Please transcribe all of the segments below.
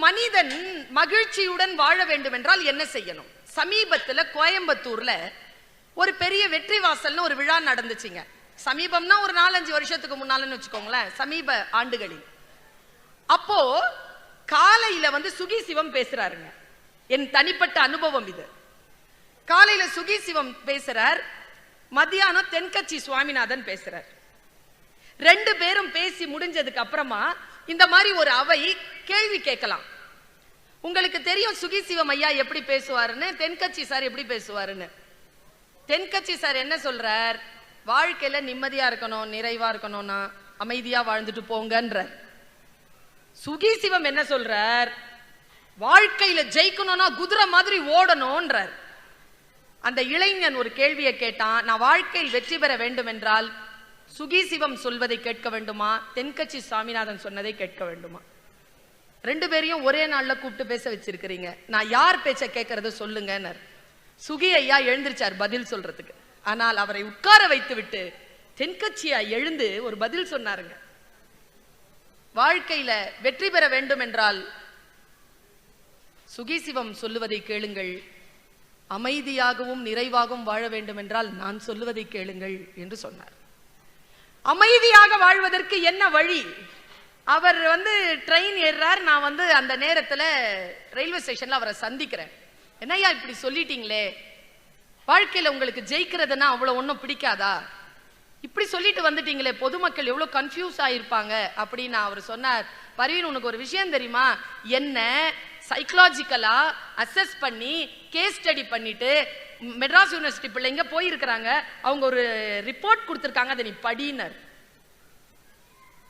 மனிதன் மகிழ்ச்சியுடன் வாழ வேண்டும் என்றால் என்ன செய்யணும்? சமீபத்துல கோயம்புத்தூர்ல ஒரு பெரிய வெற்றி வாசல்னு ஒரு விழா நடந்துச்சுங்க. சமீபம்னா ஒரு 4-5 வருஷத்துக்கு முன்னாலன்னு வச்சுக்கோங்களேன், சமீப ஆண்டுகளில். அப்போ காலையில சுகி சிவம் பேசுறாருங்க. என் தனிப்பட்ட அனுபவம் இது. காலையில சுகி சிவம் பேசுறார், மத்தியானம் தென்கட்சி சுவாமிநாதன் பேசுறார். 2 பேரும் பேசி முடிஞ்சதுக்கு அப்புறமா இந்த மாதிரி ஒரு அவை கேள்வி கேட்கலாம். உங்களுக்கு தெரியும் சுகி சிவம் ஐயா எப்படி பேசுவாருன்னு, தென்கட்சி சார் எப்படி பேசுவாருன்னு. தென்கட்சி சார் என்ன சொல்றார்? வாழ்க்கையில நிம்மதியா இருக்கணும், நிறைவா இருக்கணும்னா அமைதியா வாழ்ந்துட்டு போங்கன்றார். சுகி சிவம் என்ன சொல்றார்? வாழ்க்கையில ஜெயிக்கணும்னா குதிரை மாதிரி ஓடணும்ன்றார். அந்த இளைஞன் ஒரு கேள்வியை கேட்டான், நான் வாழ்க்கையில் வெற்றி பெற வேண்டும் என்றால் சுகி சிவம் சொல்வதை கேட்க வேண்டுமா, தென்கட்சி சுவாமிநாதன் சொன்னதை கேட்க வேண்டுமா? 2 பேரையும் ஒரே நாள்ல கூப்பிட்டு பேச வச்சிருக்கிறீங்க, நான் யார் பேச்ச கேட்கறது சொல்லுங்க. சுகி ஐயா எழுந்திருச்சார் பதில் சொல்றதுக்கு. ஆனால் அவரை உட்கார வைத்து விட்டு தென்கட்சியா எழுந்து ஒரு பதில் சொன்னாருங்க. வாழ்க்கையில வெற்றி பெற வேண்டும் என்றால் சுகி சிவம் சொல்லுவதை கேளுங்கள், அமைதியாகவும் நிறைவாகவும் வாழ வேண்டும் என்றால் நான் சொல்லுவதை கேளுங்கள் என்று சொன்னார். அமைதியாக வாழ்வதற்கு என்ன வழி? அவர் ட்ரெயின் ஏறார். நான் அந்த நேரத்துல ரயில்வே ஸ்டேஷன்ல அவரை சந்திக்கிறேன். என்னையா இப்படி சொல்லிட்டீங்களே, வாழ்க்கையில உங்களுக்கு ஜெயிக்கிறதுனா அவ்வளவு ஒன்னும் பிடிக்காதா, இப்படி சொல்லிட்டு வந்துட்டீங்களே, பொதுமக்கள் எவ்வளவு கன்ஃபியூஸ் ஆயிருப்பாங்க அப்படின்னு அவர் சொன்னார். பர்வீன், உனக்கு ஒரு விஷயம் தெரியுமா? என்ன சைக்கலாஜிக்கலா அசஸ் பண்ணி கேஸ் ஸ்டடி பண்ணிட்டு மெட்ராஸ் யூனிவர்சிட்டி பிள்ளைங்க போயிருக்கிறாங்க, அவங்க ஒரு ரிப்போர்ட் கொடுத்திருக்காங்க, அதை நீ படினர்.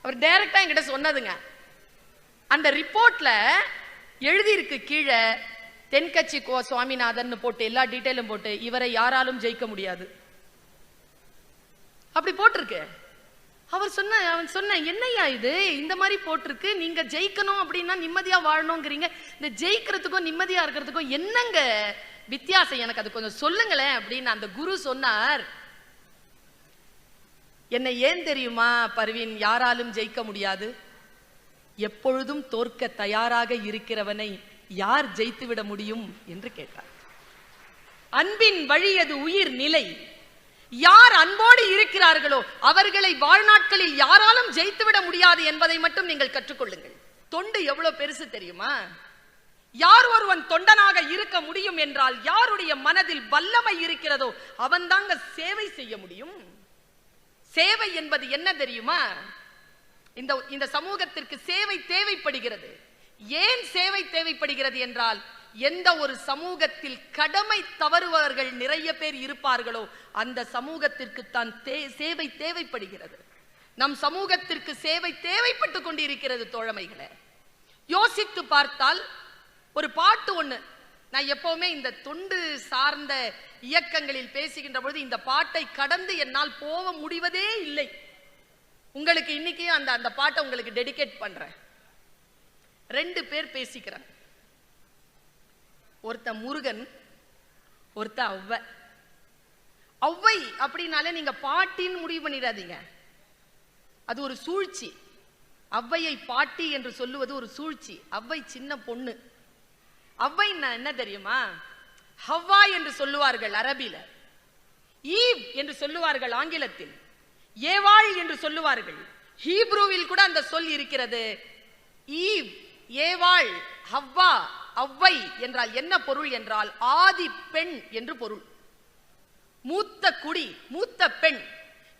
அவர் டைரக்டா என்கிட்ட சொன்னதுங்க. அந்த ரிப்போர்ட்ல எழுதி இருக்கு கீழே தென்கட்சி சுவாமிநாதன் போட்டு எல்லா டீடைலும் போட்டு, இவரை யாராலும் ஜெயிக்க முடியாது அப்படி போட்டிருக்கு. அவன் சொன்ன என்னையா இது இந்த மாதிரி போட்டிருக்கு, நீங்க ஜெயிக்கணும் அப்படின்னா நிம்மதியா வாழணுங்கிறீங்க, இந்த ஜெயிக்கிறதுக்கும் நிம்மதியா இருக்கிறதுக்கும் என்னங்க வித்தியாசம், எனக்கு அது கொஞ்சம் சொல்லுங்களேன் அப்படின்னு அந்த குரு சொன்னார். என்ன ஏன் தெரியுமா பர்வீன் யாராலும் ஜெயிக்க முடியாது? எப்பொழுதும் தோற்க தயாராக இருக்கிறவனை யார் ஜெயித்து விட முடியும் என்று கேட்டார். அன்பின் வழி அது உயிர் நிலை. யார் அன்போடு இருக்கிறார்களோ அவர்களை வாழ்நாட்களில் யாராலும் ஜெயித்து விட முடியாது என்பதை மட்டும் நீங்கள் கற்றுக்கொள்ளுங்கள். தொண்டு எவ்வளவு பெருசு தெரியுமா? யார் ஒருவன் தொண்டனாக இருக்க முடியும் என்றால் யாருடைய மனதில் வல்லமை இருக்கிறதோ அவன் தாங்க சேவை செய்ய முடியும். சேவை என்பது என்ன தெரியுமா? இந்த சமூகத்திற்கு சேவை தேவைப்படுகிறது. ஏன் சேவை தேவைப்படுகிறது என்றால், எந்த ஒரு சமூகத்தில் கடமை தவறுபவர்கள் நிறைய பேர் இருப்பார்களோ அந்த சமூகத்திற்கு தான் சேவை தேவைப்படுகிறது. நம் சமூகத்திற்கு சேவை தேவைப்பட்டு கொண்டிருக்கிறது தோழமைகளை. யோசித்து பார்த்தால் ஒரு பாட்டு ஒண்ணு, நான் எப்பவுமே இந்த தொண்டு சார்ந்த இயக்கங்களில் பேசுகின்ற பொழுது இந்த பாட்டை கடந்து என்னால் போக முடிவதே இல்லை. உங்களுக்கு இன்னைக்கு அந்த பாட்டை உங்களுக்கு டெடிகேட் பண்றேன். 2 பேர் பேசிக்கிறாங்க. ஒருத்த முருகன், ஒருத்த ஒளவை. ஒளவை அப்படின்னாலே நீங்க பாட்டின்னு முடிவு பண்ணிடாதீங்க, அது ஒரு சூழ்ச்சி. ஒளவையை பாட்டி என்று சொல்லுவது ஒரு சூழ்ச்சி. ஒளவை சின்ன பொண்ணு. ஒளவை என்ன தெரியுமா? ஹவ்வா என்று சொல்லுவார்கள் அரபில, ஈவ் என்று சொல்லுவார்கள் ஆங்கிலத்தில், ஏவாள் என்று சொல்லுவார்கள். ஹீப்ரூவில் கூட அந்த சொல் இருக்கிறது. ஈவ், ஏவாள், ஹவ்வா, ஒளவை என்றால் என்ன பொருள் என்றால் ஆதி பெண் என்று பொருள். மூத்த குடி, மூத்த பெண்.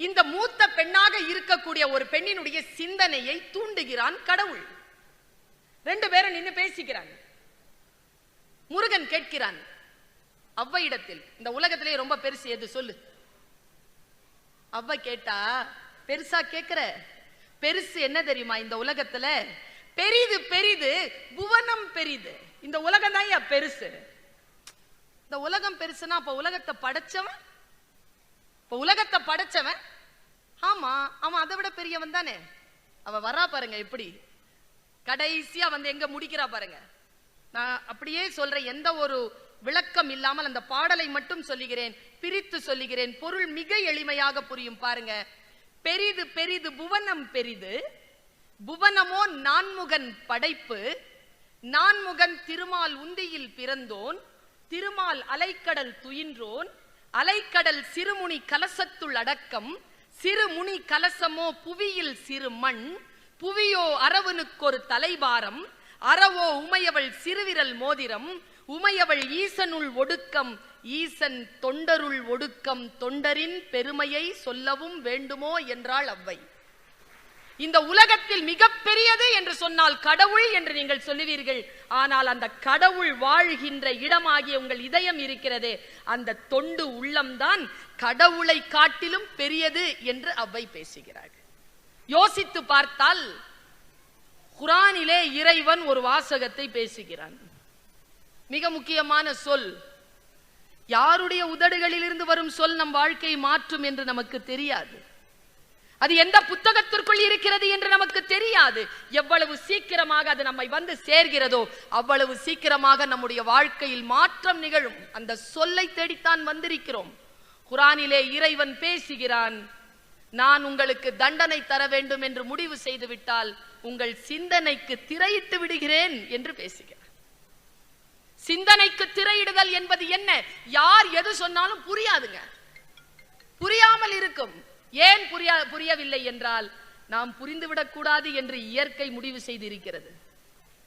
இந்த மூத்த பெண்ணாக இருக்கக்கூடிய ஒரு பெண்ணினுடைய சிந்தனையை தூண்டுகிறான் கடவுள். 2 பேரும் நின்று பேசிக்கிறாங்க. முருகன் கேட்கிறான் ஒளவையிடத்தில், இந்த உலகத்திலே ரொம்ப பெருசு எது சொல்லு. ஒளவை கேட்டா, பெருசா கேட்கிற, பெருசு என்ன தெரியுமா? இந்த உலகத்துல பெரிது பெரிது புவனம் பெரிது. இந்த உலகம் தான் பெருசு. இந்த உலகம் பெருசுனா அப்ப உலகத்தை படைச்சவன், உலகத்தை படைச்சவன் ஆமா, அவன் அதை விட பெரியவன் தானே. அவ வரா பாருங்க, எப்படி கடைசியா எங்க முடிக்கிறா பாருங்க. நான் அப்படியே சொல்றேன், எந்த ஒரு விளக்கம் இல்லாமல் அந்த பாடலை மட்டும் சொல்லுகிறேன், பிரித்து சொல்லுகிறேன், பொருள் மிக எளிமையாக புரியும் பாருங்க. பெரிது பெரிது புவனம் பெரிது, புவனமோ நான்முகன் படைப்பு, நான்முகன் திருமால் உந்தியில் பிறந்தோன், திருமால் அலைக்கடல் துயின்றோன், அலைக்கடல் சிறுமுனி கலசத்துள் அடக்கம், சிறுமுனி கலசமோ புவியில் சிறு மண், புவியோ அரவனுக்கொரு தலைபாரம், அறவோ உமையவள் சிறுவிரல் மோதிரம், உமையவள் ஈசனுள் ஒடுக்கம், ஈசன் தொண்டருள் ஒடுக்கம், தொண்டரின் பெருமையை சொல்லவும் வேண்டுமோ என்றாள் அவ்வை. இந்த உலகத்தில் மிகப்பெரியது என்று சொன்னால் கடவுள் என்று நீங்கள் சொல்லுவீர்கள். ஆனால் அந்த கடவுள் வாழ்கின்ற இடமாகிய உங்கள் இதயம் இருக்கிறதே, அந்த தொண்டு உள்ளம்தான் கடவுளை காட்டிலும் பெரியது என்று அவ்வை பேசுகிறார்கள். யோசித்து பார்த்தால் குர்ஆனிலே இறைவன் ஒரு வாசகத்தை பேசுகிறான். மிக முக்கியமான சொல். யாருடைய உதடுகளில் இருந்து வரும் சொல் நம் வாழ்க்கையை மாற்றும் என்று நமக்கு தெரியாது. அது எந்த புத்தகத்திற்குள் இருக்கிறது என்று நமக்கு தெரியாது. எவ்வளவு சீக்கிரமாக அது நம்மை வந்து சேர்கிறதோ அவ்வளவு சீக்கிரமாக நம்முடைய வாழ்க்கையில் மாற்றம் நிகழும். அந்த சொல்லை தேடித்தான் வந்திருக்கிறோம். குர்ஆனிலே இறைவன் பேசுகிறான், நான் உங்களுக்கு தண்டனை தர வேண்டும் என்று முடிவு செய்து விட்டால் உங்கள் சிந்தனைக்கு திரையிட்டு விடுகிறேன் என்று பேசுகிறான். சிந்தனைக்கு திரையிடுதல் என்பது என்ன? யார் எது சொன்னாலும் புரியாதுங்க, புரியாமல் இருக்கும். ஏன் புரியவில்லை என்றால் நாம் புரிந்துவிடக் கூடாது என்று இயற்கை முடிவு செய்து இருக்கிறது.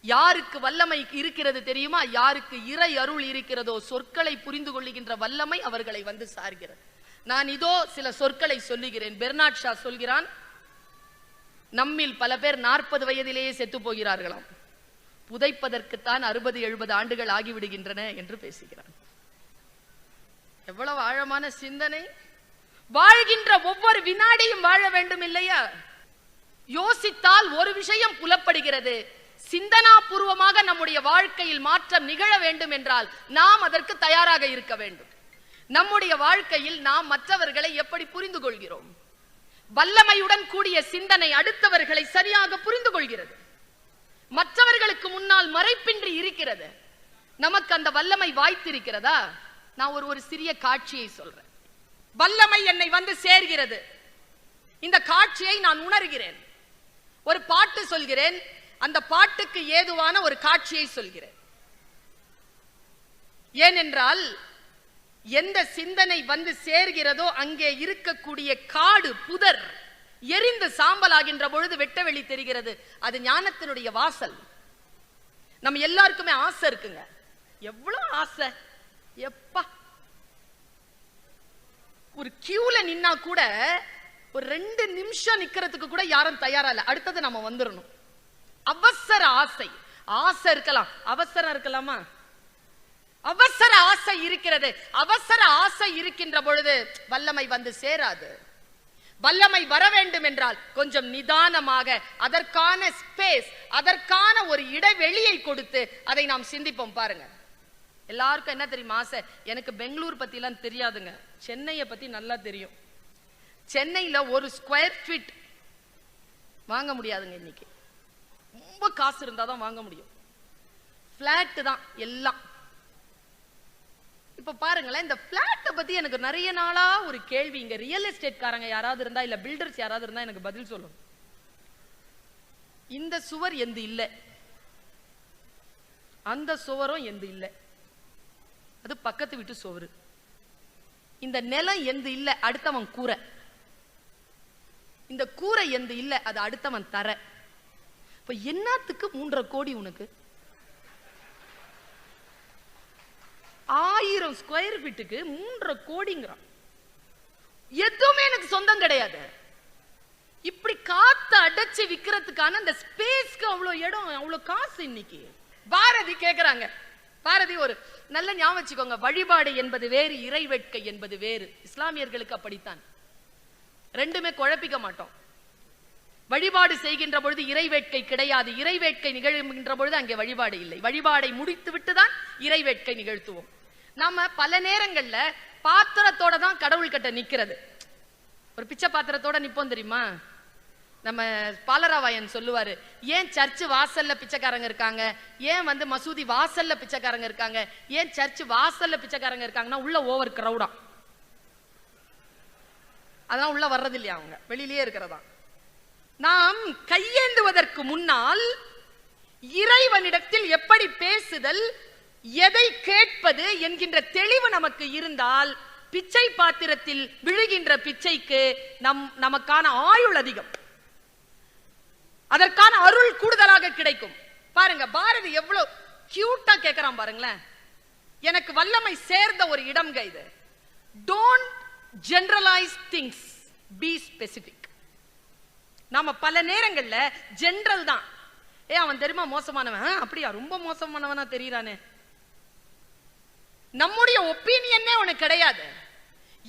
யாருக்கு வல்லமை இருக்கிறது தெரியுமா? யாருக்கு இறை அருள் இருக்கிறதோ சொற்களை புரிந்து கொள்ளுகின்ற வல்லமை அவர்களை வந்து சார்கிறது. நான் இதோ சில சொற்களை சொல்லுகிறேன். பெர்னாட் ஷா சொல்கிறான், நம்மில் பல பேர் 40 வயதிலேயே செத்து போகிறார்களாம், புதைப்பதற்குத்தான் 60-70 ஆண்டுகள் ஆகிவிடுகின்றன என்று பேசுகிறான். எவ்வளவு ஆழமான சிந்தனை! வாழ்கின்ற ஒவ்வொரு வினாடியும் வாழ வேண்டும் இல்லையா? யோசித்தால் ஒரு விஷயம் புலப்படுகிறது. சிந்தனாபூர்வமாக நம்முடைய வாழ்க்கையில் மாற்றம் நிகழ வேண்டும் என்றால் நாம் அதற்கு தயாராக இருக்க வேண்டும். நம்முடைய வாழ்க்கையில் நாம் மற்றவர்களை எப்படி புரிந்து கொள்கிறோம்? வல்லமையுடன் கூடிய சிந்தனை அடுத்தவர்களை சரியாக புரிந்து கொள்கிறது. மற்றவர்களுக்கு முன்னால் மறைப்பின்றி இருக்கிறது. நமக்கு அந்த வல்லமை வாய்த்திருக்கிறதா? நான் ஒரு சிறிய காட்சியை சொல்றேன். வல்லமை என்னை வந்து சேர்கிறது. இந்த காட்சியை நான் உணர்கிறேன். ஒரு பாட்டு சொல்கிறேன், அந்த பாட்டுக்கு ஏதுவான ஒரு காட்சியை சொல்கிறேன். ஏனென்றால் எந்த சிந்தனை வந்து சேர்கிறதோ அங்கே இருக்கக்கூடிய காடு புதர் எரிந்து சாம்பலாகின்ற பொழுது வெட்டவெளி தெரிகிறது. அது ஞானத்தினுடைய வாசல். நம்ம எல்லாருக்குமே ஆசை இருக்குங்க. எவ்வளவு ஆசை! எப்பா, ஒரு கியூல நின்னா கூட ஒரு 2 நிமிஷம் நிக்கிறதுக்கு கூட யாரும் தயாரா இல்ல. அடுத்தது நம்ம வந்துடணும். அவசர ஆசை. ஆசை இருக்கலாம், அவசரம் இருக்கலாமா? அவசர ஆசை இருக்கிறது. அவசர ஆசை இருக்கின்ற பொழுது வல்லமை வந்து சேராது. வல்லமை வர வேண்டும் என்றால் கொஞ்சம் நிதானமாக அதற்கான ஸ்பேஸ், அதற்கான ஒரு இடைவெளியை கொடுத்து அதை நாம் சிந்திப்போம். பாருங்க, எல்லாருக்கும் என்ன தெரியுமா ஆசை? எனக்கு பெங்களூர் பத்தி எல்லாம் தெரியாதுங்க, சென்னையை பத்தி நல்லா தெரியும். சென்னையில ஒரு ஸ்கொயர் ஃபீட் வாங்க முடியாதுங்க. இன்னைக்கு ரொம்ப காசு இருந்தாதான் வாங்க முடியும். பிளாட் தான் எல்லாம். இப்ப பாருங்களேன், இந்த பிளாட்டை பத்தி எனக்கு நிறைய நாளா ஒரு கேள்வி. இங்க ரியல் எஸ்டேட் காரங்க யாராவது இருந்தா, இல்ல பில்டர்ஸ் யாராவது இருந்தா எனக்கு பதில் சொல்லும். இந்த சுவர் எந்த இல்ல, அந்த சுவரும் எந்த இல்ல, அது பக்கத்து வீட்டு சுவரு. இந்த நிலம் எந்த இல்ல, அடுத்தவன் கூரை. இந்த கூரை எந்த இல்ல, அது அடுத்தவன் தர. இப்ப என்னத்துக்கு 3.5 கோடி உனக்கு? 1000 ஸ்கொயர் ஃபீட்டுக்கு 3.5 கோடிங்கிறான். எதுவுமே எனக்கு சொந்தம் கிடையாது. இப்படி காத்து அடைச்சு விக்கிறதுக்கான அந்த ஸ்பேஸ்க்கு அவ்வளவு இடம், அவ்வளவு காசு. இன்னைக்கு பாரதி கேக்குறாங்க. பாரதி ஒரு நல்ல ஞாபகம் வச்சுக்கோங்க, வழிபாடு என்பது வேறு, இறை வேட்கை என்பது வேறு. இஸ்லாமியர்களுக்கு அப்படித்தான். ரெண்டுமே குழப்பிக்க மாட்டோம். வழிபாடு செய்கின்ற பொழுது இறை வேட்கை கிடையாது. இறை வேட்கை நிகழ்கின்ற பொழுது அங்கே வழிபாடு இல்லை. வழிபாடை முடித்து விட்டுதான் இறை வேட்கை நிகழ்த்துவோம். நாம பல நேரங்கள்ல பாத்திரத்தோட தான் கடவுள் கிட்ட நிக்கிறது. ஒரு பிச்சை பாத்திரத்தோட நிப்போம் தெரியுமா? நம்ம பாலராவாயன் சொல்லுவாரு, ஏன் சர்ச் வாசல்ல பிச்சைக்காரங்க இருக்காங்க, ஏன் வந்து மசூதி வாசல்ல பிச்சைக்காரங்க இருக்காங்க, ஏன் சர்ச் வாசல்ல பிச்சைக்காரங்க இருக்காங்கன்னா உள்ள ஓவர் கிரௌடா, அதான் உள்ள வர்றது இல்லையா, அவங்க வெளியிலேயே இருக்கிறதா. நாம் கையேந்துவதற்கு முன்னால் இறைவனிடத்தில் எப்படி பேசுதல், எதை கேட்பது என்கின்ற தெளிவு நமக்கு இருந்தால் பிச்சை பாத்திரத்தில் விழுகின்ற பிச்சைக்கு நமக்கான ஆயுள் அதிகம், அதற்கான அருள் கூடுதலாக கிடைக்கும். பாருங்க பாரதி எவ்வளவு கியூட்டா கேட்கிறான் பாருங்களேன். எனக்கு வல்லமை சேர்ந்த ஒரு இடம்ங்க இது. Don't generalise things, be specific. நாம பல நேரங்கள்ல ஜெனரல் தான். அவன் தெரியுமா மோசமானவன், அப்படியா ரொம்ப மோசமானவனா தெரியறானே. நம்முடைய ஒப்பீனியனே உனக்கு கிடையாது.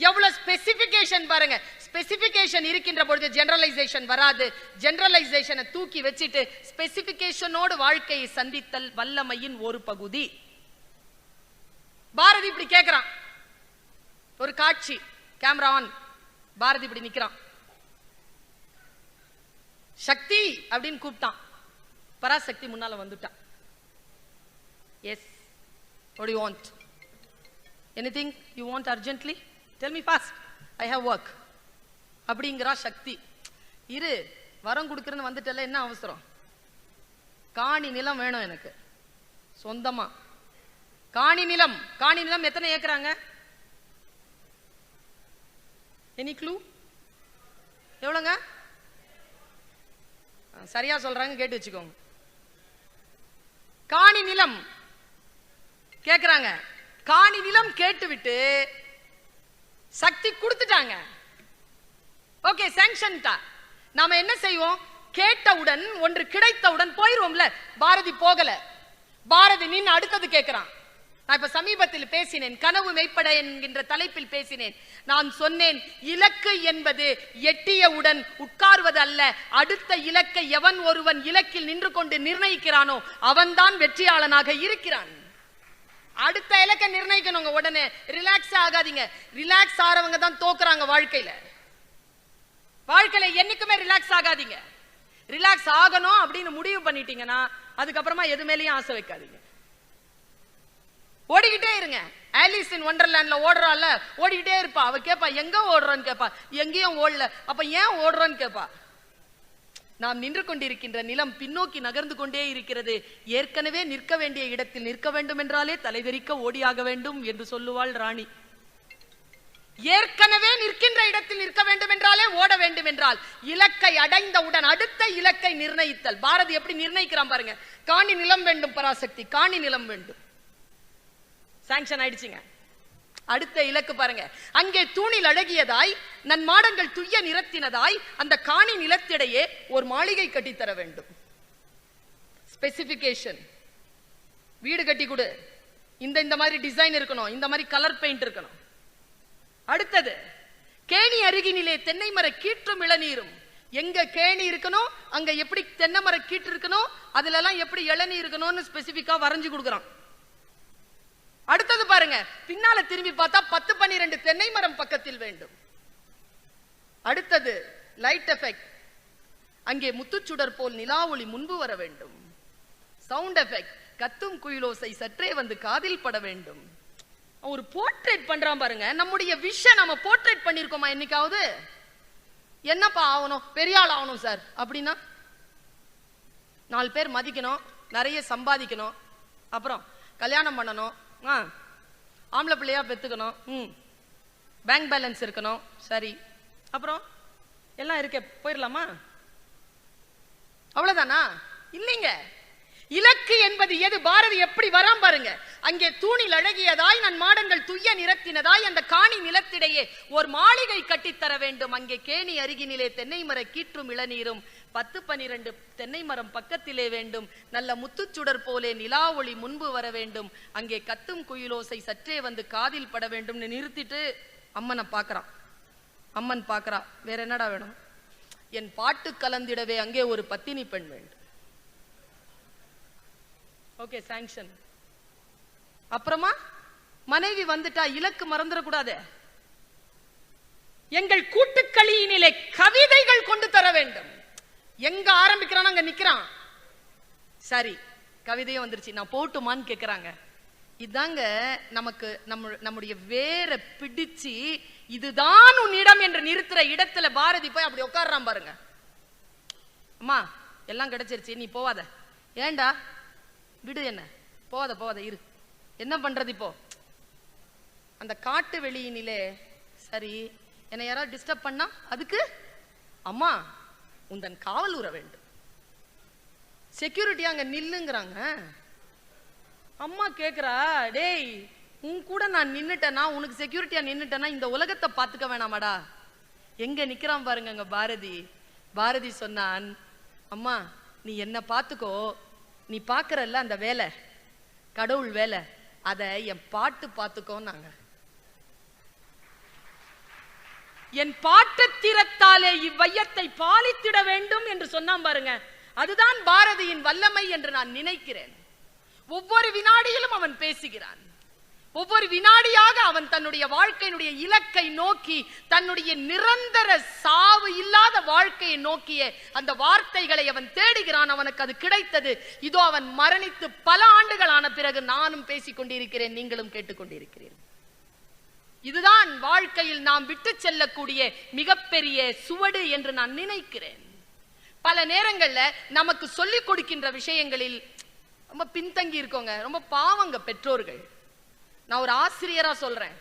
எவ்வளவு ஸ்பெசிபிகேஷன் பாருங்க. ஸ்பெசிபிகேஷன் இருக்கின்ற பொழுது ஜெனரலைசேஷன் வராது. ஜெனரலைசேஷனை தூக்கி வச்சிட்டு ஸ்பெசிபிகேஷனோடு வாழ்க்கையை சந்தித்தல் வல்லமையின் ஒரு பகுதி. பாரதி இப்படி கேட்கிறான். ஒரு காட்சி, கேமரா ஆன், பாரதி இப்படி நிக்கிறான். சக்தி அப்படின்னு கூப்பிட்டான். பராசக்தி முன்னால வந்துட்டான். Yes, what do you want? Anything you want urgently? Tell me fast, I have work. அப்படிங்கிறா சக்தி. இரு, வரம் கொடுக்கறன்னு வந்துட்டல, என்ன அவசரம்? காணி நிலம் வேணும் எனக்கு சொந்தமா. காணி நிலம், காணி நிலம் எத்தனை ஏக்கராங்க? Any clue? எவ்வளவுங்க? சரியா சொல்றாங்க, கேட்டு வச்சுக்கோங்க. காணி நிலம் கேக்குறாங்க. காணி நிலம் கேட்டுவிட்டு சக்தி கொடுத்துட்டாங்க. ஓகே, சாங்ஷன் தான். நாம என்ன செய்வோம்? கேட்டவுடன், ஒன்று கிடைத்தவுடன் போயிருவோம்ல. பாரதி போகல. பாரதி நின்னு அடுத்தது கேட்கிறான். நான் இப்ப சமீபத்தில் பேசினேன், கனவு மெய்ப்பட என்கின்ற தலைப்பில் பேசினேன். நான் சொன்னேன், இலக்கு என்பது எட்டியவுடன் உட்கார்வது அல்ல. அடுத்த இலக்கை எவன் ஒருவன் இலக்கில் நின்று கொண்டு நிர்ணயிக்கிறானோ அவன்தான் வெற்றியாளனாக இருக்கிறான். அடுத்த இலக்கை நிர்ணயிக்கணுங்க. உடனே ரிலாக்ஸ் ஆகாதீங்க. ரிலாக்ஸ் ஆறவங்க தான் தோக்குறாங்க வாழ்க்கையில. வாழ்க்கையில என்னைக்குமே ரிலாக்ஸ் ஆகாதீங்க. ரிலாக்ஸ் ஆகணும் அப்படின்னு முடிவு பண்ணிட்டீங்கன்னா அதுக்கப்புறமா எது மேலேயும் ஆசை வைக்காதீங்க. ஓடிக்கிட்டே இருங்க. ஆலிஸ் இன் வண்டர்லேண்ட்ல ஓடுறால, ஓடிக்கிட்டே இருப்பா. அவ கேப்பா, எங்க ஓடுறான்னு கேப்பா. எங்கேயும் ஓடல, அப்ப ஏன் ஓடுறான்னு கேப்பா. நாம் நின்று கொண்டிருக்கின்ற நிலம் பின்னோக்கி நகர்ந்து கொண்டே இருக்கிறது. ஏற்கனவே நிற்க வேண்டிய இடத்தில் நிற்க வேண்டும் என்றாலே தலைதெறிக்க ஓடியாக வேண்டும் என்று சொல்லுவாள் ராணி. ஏற்கனவே நிற்கின்ற இடத்தில் நிற்க வேண்டும் என்றாலே ஓட வேண்டும் என்றால் இலக்கை அடைந்தவுடன் அடுத்த இலக்கை நிர்ணயித்தல். பாரதி எப்படி நிர்ணயிக்கிறான் பாருங்க. காணி நிலம் வேண்டும் பராசக்தி, காணி நிலம் வேண்டும். சாங்ஷன் ஆயிடுச்சுங்க. அடுத்த இலக்கு பாருங்க. அங்கே தூணில் அழகியதாய் நன் மாடங்கள் துய்ய நிறத்தினதாய் அந்த காணி நிலத்திடையே ஒரு மாளிகை கட்டித்தர வேண்டும். ஸ்பெசிபிகேஷன். வீடு கட்டி கொடு, இந்த மாதிரி டிசைன் இருக்கணும், இந்த மாதிரி கலர் பெயிண்ட் இருக்கணும். அடுத்தது, கேணி அருகினிலே தென்னை மர கீற்றும் இளநீரும். எங்க கேணி இருக்கணும், அங்க எப்படி தென்னை மர கீற்று இருக்கணும், அதுல எல்லாம் எப்படி இளநீர் இருக்கணும்னு ஸ்பெசிபிக்கா வரைஞ்சு கொடுக்குறான். அடுத்தது பாருங்க, பின்னால திரும்பி பார்த்தா 10-12 தென்னை மரம் பக்கத்தில் வேண்டும். அடுத்தது லைட் எஃபெக்ட். அங்கே முத்துச்சுடர் போல் நிலா ஒளி முன்பு வர வேண்டும். Sound effect. கத்தும் குயிலோசை சற்றே வந்து காதில் பட வேண்டும். ஒரு போர்ட்ரேட் பண்றான் பாருங்க. நம்முடைய விஷன் நம்ம போர்ட்ரேட் பண்ணிருக்கோமா என்னைக்காவது? என்னப்பா ஆகணும், பெரிய ஆள் ஆகணும் சார் அப்படின்னா 4 பேர் மதிக்கணும், நிறைய சம்பாதிக்கணும், அப்புறம் கல்யாணம் பண்ணணும், ஆம்பளை பிள்ளையா பெத்துக்கணும், பேங்க் பேலன்ஸ் இருக்கணும், சரி, அப்புறம் எல்லாம் இருக்க போயிடலாமா? அவ்வளவுதானா? இல்லைங்க. இலக்கு என்பது எது? பாரதி எப்படி வராம் பாருங்க. அங்கே தூணில் அழகியதாய் நன் மாடங்கள் துய்ய நிறத்தினதாய் அந்த காணி நிலத்திடையே ஒரு மாளிகை கட்டித்தர வேண்டும். அங்கே கேணி அருகினிலே தென்னை மர கீற்றும் இளநீரும் 10-12 தென்னை மரம் பக்கத்திலே வேண்டும். நல்ல முத்துச்சுடர் போலே நிலா ஒளி முன்பு வர வேண்டும். அங்கே கத்தும் குயிலோசை சற்றே வந்து காதில் பட வேண்டும். நிறுத்திட்டு அம்மனை பாக்குறான். அம்மன் பாக்குறா, வேற என்னடா வேணும்? என் பாட்டு கலந்திடவே அங்கே ஒரு பத்தினி பெண் வேண்டும். Okay, sanction. அப்புறமா மனைவி வந்துட்டா, இலக்கு மறந்துடக்கூடாது. எங்கள் கூட்டுக்களியினிலே கவிதைகள் கொண்டு தர வேண்டும். எங்க ஆரம்பிக்கிறான் அங்க நிக்கிறான். சரி, கவிதையும் வந்துருச்சு, நான் போட்டுமான்னு கேக்குறாங்க. இதாங்க நமக்கு நம்முடைய வேற பிடிச்சு இதுதான் உன்னிடம் என்று நிறுத்துற இடத்துல பாரதி போய் அப்படி உட்கார்றான் பாருங்க. அம்மா எல்லாம் கிடைச்சிருச்சு, நீ போவாத, ஏண்டா விடு, என்ன போத இரு, என்ன பண்றது இப்போ? அந்த காட்டு வெளியினிலே சரி என்னை யாராவது டிஸ்டர்ப் பண்ணா அதுக்கு அம்மா உந்தன் காவல் உற வேண்டும், செக்யூரிட்டி அங்க நில்லுங்கிறாங்க. அம்மா கேக்குறா, டேய் உன் கூட நான் நின்னுட்டேனா, உனக்கு செக்யூரிட்டியா நின்னுட்டேனா, இந்த உலகத்தை பாத்துக்க வேணாமாடா? எங்க நிக்கிறான் பாருங்க அங்க பாரதி. பாரதி சொன்னான், அம்மா நீ என்ன பாத்துக்கோ, நீ பாக்குறல்ல அந்த வேலை கடவுள் வேலை, அத என் பாட்டு பாத்துக்கோன்னாங்க. என் பாட்டு திறத்தாலே இவ்வையத்தை பாலித்திட வேண்டும் என்று சொன்னான் பாருங்க. அதுதான் பாரதியின் வல்லமை என்று நான் நினைக்கிறேன். ஒவ்வொரு வினாடியிலும் அவன் பேசுகிறான். ஒவ்வொரு வினாடியாக அவன் தன்னுடைய வாழ்க்கையினுடைய இலக்கை நோக்கி, தன்னுடைய நிரந்தர சாவு இல்லாத வாழ்க்கையை நோக்கிய அந்த வார்த்தைகளை அவன் தேடுகிறான். அவனுக்கு அது கிடைத்தது. இதோ அவன் மரணித்து பல ஆண்டுகள் ஆன பிறகு நானும் பேசிக் கொண்டிருக்கிறேன், நீங்களும் கேட்டுக்கொண்டிருக்கிறீர்கள். இதுதான் வாழ்க்கையில் நாம் விட்டு செல்லக்கூடிய மிகப்பெரிய சுவடு என்று நான் நினைக்கிறேன். பல நேரங்கள்ல நமக்கு சொல்லிக் கொடுக்கின்ற விஷயங்களில் ரொம்ப பின்தங்கி இருக்கோங்க. ரொம்ப பாவங்க பெற்றோர்கள். நான் ஒரு ஆசிரியரா சொல்றேன்,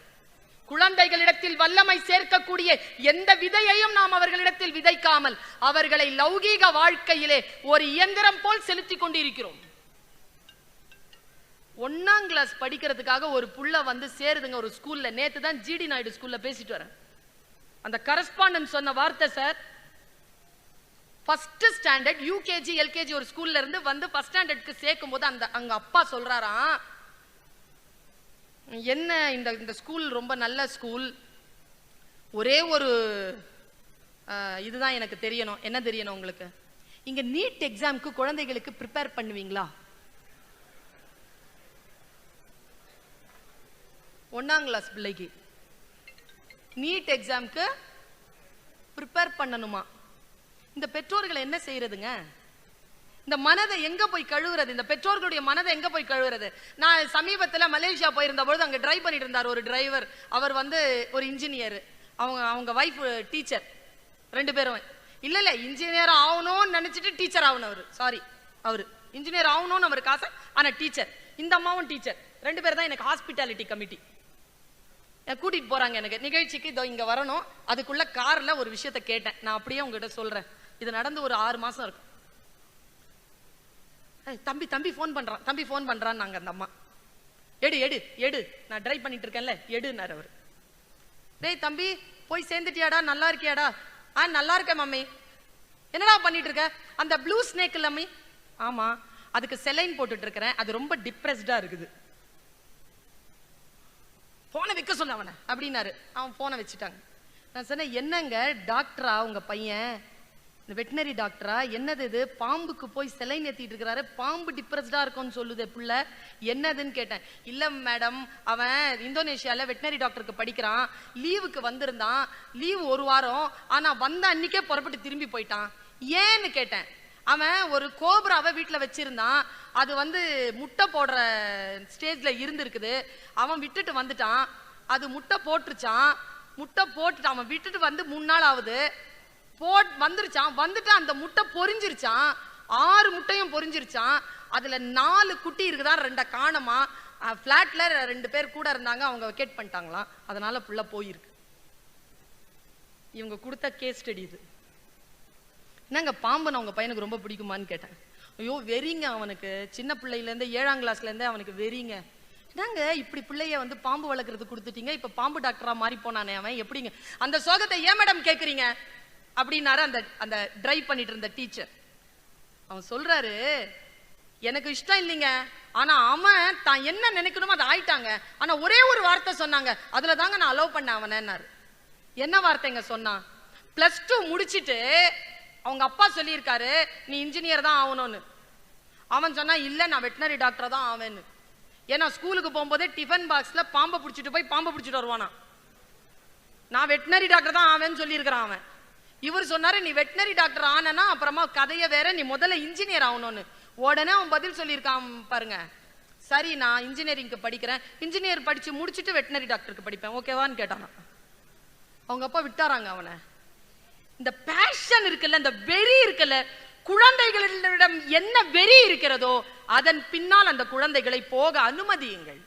குழந்தைகளிடத்தில் வல்லமை சேர்க்கக்கூடிய எந்த விதையையும் நாம் அவர்களிடத்தில் விதைக்காமல் அவர்களை லௌகீக வாழ்க்கையிலே ஒரு இயந்திரம் போல் செலுத்திக் கொண்டிருக்கிறோம். 1ஆம் கிளாஸ் படிக்கிறதுக்காக ஒரு புள்ள வந்து சேருதுங்க ஒரு ஸ்கூல்ல. நேத்து தான் ஜிடி நாயுடு ஸ்கூல்ல பேசிட்டு வரேன். அந்த கரஸ்பாண்டன்ட் சொன்ன வார்த்தை, sir first standard UKG LKG ஒரு ஸ்கூல்ல இருந்து வந்து ஃபர்ஸ்ட் ஸ்டாண்டர்ட்க்கு சேர்க்கும் போது அங்க அப்பா சொல்றாராம், என்ன இந்த ஸ்கூல் ரொம்ப நல்ல ஸ்கூல், ஒரே ஒரு இதுதான் எனக்கு தெரியணும். என்ன தெரியணும் உங்களுக்கு? இங்க நீட் எக்ஸாம்க்கு குழந்தைகளுக்கு ப்ரிப்பேர் பண்ணுவீங்களா? 1ஆம் கிளாஸ் பிள்ளைக்கு நீட் எக்ஸாம்க்கு ப்ரிப்பேர் பண்ணணுமா? இந்த பெற்றோர்கள் என்ன செய்யறதுங்க? இந்த மனதை எங்க போய் கழுவுறது? இந்த பெற்றோர்களுடைய மனதை எங்க போய் கழுவுறது? நான் சமீபத்தில் மலேசியா போயிருந்த பொழுது அங்க டிரைவ் பண்ணிட்டு இருந்தார் ஒரு டிரைவர். அவர் வந்து ஒரு இன்ஜினியர், அவங்க வைஃப் டீச்சர். 2 பேரும் இல்ல இன்ஜினியர் ஆகணும்னு நினைச்சிட்டு டீச்சர் ஆகணும். அவரு இன்ஜினியர் ஆகணும்னு அவருக்கு ஆசை, ஆனா டீச்சர். இந்த அம்மாவும் டீச்சர். 2 பேர் தான் எனக்கு ஹாஸ்பிட்டாலிட்டி கமிட்டி கூட்டிட்டு போறாங்க. எனக்கு நிகழ்ச்சிக்கு இதோ இங்க வரணும். அதுக்குள்ள கார்ல ஒரு விஷயத்த கேட்டேன். நான் அப்படியே உங்ககிட்ட சொல்றேன். இது நடந்து ஒரு 6 மாசம் இருக்கும். தம்பி ஃபோன் பண்றான் நாங்க. அந்த அம்மா எடு நான் டிரைவ் பண்ணிட்டு இருக்கேன்ல எடுனார் அவர். டேய் தம்பி போய் சேர்ந்துட்டியாடா, நல்லா இருக்கியாடா? நல்லா இருக்கேன் மம்மி. என்னடா பண்ணிட்டு இருக்க? அந்த ப்ளூ ஸ்னேக் இல்ல மம்மி? ஆமா, அதுக்கு செலைன் போட்டுட்டு இருக்கிறேன், அது ரொம்ப டிப்ரெஸ்டா இருக்குது. போனை வைக்க சொல்ல அவனை அப்படின்னாரு. அவன் போனை வச்சுட்டாங்க. நான் சொன்னேன், என்னங்க டாக்டரா உங்க பையன், இந்த வெட்டினரி டாக்டரா? என்னது இது, பாம்புக்கு போய் செலைன் ஏத்திட்டு இருக்கிறாரு, பாம்பு டிப்ரெஸ்டா இருக்கும்னு சொல்லுது புள்ள, என்னதுன்னு கேட்டேன். இல்ல மேடம், அவன் இந்தோனேஷியால வெட்டினரி டாக்டருக்கு படிக்கிறான், லீவுக்கு வந்திருந்தான், லீவு 1 வாரம், ஆனா வந்த அன்னைக்கே புறப்பட்டு திரும்பி போயிட்டான். ஏன்னு கேட்டேன். அவன் ஒரு கோப்ராவை வீட்டுல வச்சிருந்தான், அது வந்து முட்டை போடுற ஸ்டேஜ்ல இருந்திருக்குது, அவன் விட்டுட்டு வந்துட்டான், அது முட்டை போட்டுருச்சான், முட்டை போட்டுட்டு அவன் விட்டுட்டு வந்து 3 நாள் ஆகுது, வந்துருச்சான், வந்துட்டு அந்த முட்டை பொரிஞ்சிருச்சான், 6 முட்டையும் பொரிஞ்சிருச்சான், அதுல 4 குட்டி இருக்குதா, 2 காணமா, பிளாட்ல 2 பேர் கூட இருந்தாங்க, அவங்க வெக்கேட் பண்ணிட்டாங்களாம், அதனால புள்ள போயிருக்கு. இவங்க கொடுத்த கேஸ் ஸ்டடி இது. என்னங்க பாம்பு உங்க பையனுக்கு ரொம்ப பிடிக்குமான்னு கேட்டேன். ஐயோ வெறிங்க அவனுக்கு, சின்ன பிள்ளையில இருந்து 7ஆம் கிளாஸ்ல இருந்தே அவனுக்கு வெறிங்க. என்னங்க இப்படி பிள்ளைய வந்து பாம்பு வளர்க்கறது கொடுத்துட்டீங்க, இப்ப பாம்பு டாக்டரா மாறி போனானே அவன், எப்படிங்க அந்த சோகத்தை ஏன் மேடம் கேக்குறீங்க அப்படின்னாரு அந்த டிரைவ் பண்ணிட்டு இருந்த டீச்சர். அவன் சொல்றாரு, எனக்கு இஷ்டம் இல்லைங்க, ஆனா அவன் தான் என்ன நினைக்கணுமோ அதை ஆயிட்டாங்க, ஆனா ஒரே ஒரு வார்த்தை சொன்னாங்க, அதுல தாங்க நான் அலோவ் பண்ண அவனாரு. என்ன வார்த்தைங்க சொன்னான்? +2 முடிச்சிட்டு அவங்க அப்பா சொல்லியிருக்காரு நீ இன்ஜினியர் தான் ஆகணும்னு. அவன் சொன்னா இல்ல நான் வெட்டினரி டாக்டர் தான் ஆவேன்னு. ஏன்னா ஸ்கூலுக்கு போகும்போதே டிஃபன் பாக்ஸ்ல பாம்பை பிடிச்சிட்டு போய் பாம்பை பிடிச்சிட்டு வருவானா. நான் வெட்டினரி டாக்டர் தான் ஆவேன்னு சொல்லியிருக்கிறான் அவன். இவர் சொன்னாரு நீ வெட்டினரி டாக்டர் ஆனா அப்புறமா கதைய வேற, நீ முதல்ல இன்ஜினியர் ஆகணும்னு. உடனே அவன் பதில் சொல்லியிருக்கான் பாருங்க, சரி நான் இன்ஜினியரிங்க்கு படிக்கிறேன், இன்ஜினியர் படிச்சு முடிச்சுட்டு வெட்டினரி டாக்டருக்கு படிப்பேன், ஓகேவான்னு கேட்டானா. அவங்க அப்பா விட்டாராங்க அவனை. இந்த பேஷன் இருக்குல்ல, இந்த வெறி இருக்குல்ல, குழந்தைகளிடம் என்ன வெறி இருக்கிறதோ அதன் பின்னால் அந்த குழந்தைகளை போக அனுமதியுங்கள்.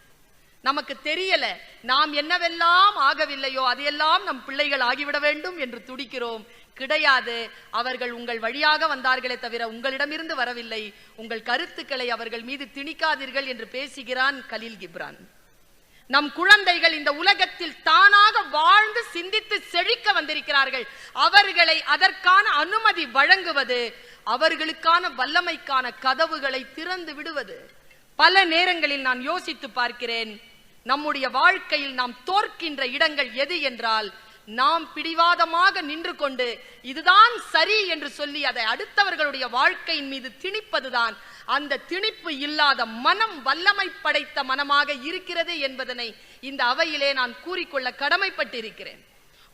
நமக்கு தெரியல, நாம் என்னவெல்லாம் ஆகவில்லையோ அதையெல்லாம் நம் பிள்ளைகள் ஆகிவிட வேண்டும் என்று துடிக்கிறோம். கிடையாது. அவர்கள் உங்கள் வழியாக வந்தார்களே தவிர உங்களிடமிருந்து வரவில்லை. உங்கள் கருத்துக்களை அவர்கள் மீது திணிக்காதீர்கள் என்று பேசுகிறான் கலீல் கிப்ரான். நம் குழந்தைகள் இந்த உலகத்தில் தானாக வாழ்ந்து சிந்தித்து செழிக்க வந்திருக்கிறார்கள். அவர்களை அதற்கான அனுமதி வழங்குவது, அவர்களுக்கான வல்லமைக்கான கதவுகளை திறந்து விடுவது. பல நேரங்களில் நான் யோசித்து பார்க்கிறேன், நம்முடைய வாழ்க்கையில் நாம் தோற்கின்ற இடங்கள் எது என்றால், நாம் பிடிவாதமாக நின்று கொண்டு இதுதான் சரி என்று சொல்லி அதை அடுத்தவர்களுடைய வாழ்க்கையின் மீது திணிப்பதுதான். அந்த திணிப்பு இல்லாத மனம் வல்லமை படைத்த மனமாக இருக்கிறது என்பதனை இந்த அவையிலே நான் கூறிக்கொள்ள கடமைப்பட்டிருக்கிறேன்.